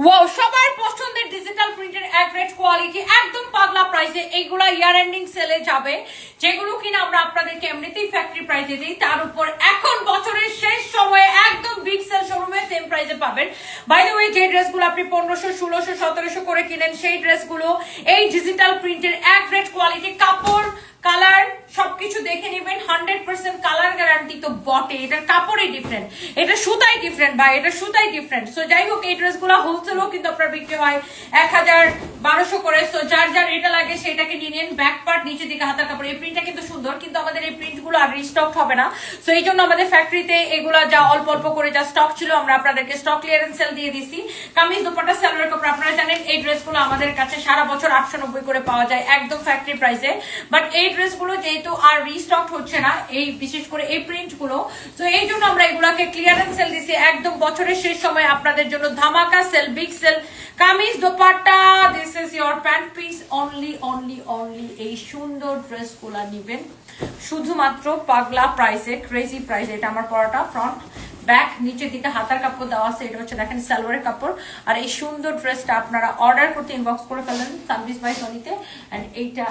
Wow, সবার পছন্দের digital প্রিন্টের এভারেজ কোয়ালিটি একদম পাগলা প্রাইসে এইগুলা ইয়ার এন্ডিং সেলে যাবে, যেগুলো কিনা আমরা আপনাদেরকে এমনিতেই ফ্যাক্টরি প্রাইসে দিই, তার উপর এখন বছরের শেষ সময়ে একদম বিগ সেল শোরুমে সেম প্রাইসে পাবেন। বাই দ্য ওয়ে, যে ড্রেসগুলো আপনি 1500, 1600, 1700 করে কিনেন, সেই ড্রেসগুলো এই ডিজিটাল প্রিন্টের এভারেজ কোয়ালিটি, কাপড়, কালার সবকিছু দেখে নেবেন। 100% কালার গ্যারান্টি তো বটে, এটার কাপড়ই ডিফারেন্ট, এটা সুতাই ডিফারেন্ট বা এটা সুতাই ডিফারেন্ট। সো যাই হোক, এই ড্রেসগুলো হোলসেলও কিন্তু আপনার বিক্রি হয় 1000-1200 করে। সো যার যার এটা লাগে সেটাকে নিয়ে নেন। ব্যাক পার্ট, নিচে দিকে হাতার কাপড়, এই প্রিন্টটা কিন্তু সুন্দর, কিন্তু আমাদের এই প্রিন্টগুলো আর রিস্টক হবে না। সো এই জন্য আমাদের ফ্যাক্টরিতে এগুলা যা অল্প অল্প করে যা স্টক ছিল, আমরা আপনাদেরকে স্টক ক্লিয়ারেন্স সেল দিয়ে দিছি। কামিজ, দুপাট্টা, সালোয়ার কাপড় আপনারা জানেন এই ড্রেসগুলো আমাদের কাছে সারা বছর 890 করে পাওয়া যায় একদম ফ্যাক্টরি প্রাইসে। বাট এই ড্রেসগুলো যেহেতু আর রিস্টক হচ্ছে না, এই বিশেষ করে এই প্রিন্ট গুলো, তো এই জন্য আমরা এগুলাকে ক্লিয়ারেন্স সেল দিছি একদম বছরের শেষ সময় আপনাদের জন্য ধামাকা sale, big sale. Kameez, dupatta, this is your pant piece, only only only এই সুন্দর ড্রেস গুলা নিবেন শুধুমাত্র পাগলা প্রাইসে, ক্রেজি প্রাইসে। এটা আমার পরাটা ফ্রন্ট, ব্যাক, নিচের দিকে হাতার কাপড় দেওয়া আছে, এটা হচ্ছে দেখেন সালোয়ারের কাপড়। আর এই সুন্দর ড্রেসটা আপনারা অর্ডার করতে ইনবক্স করে ফেলেন সানভিস বাই সনিতে। এন্ড এইটা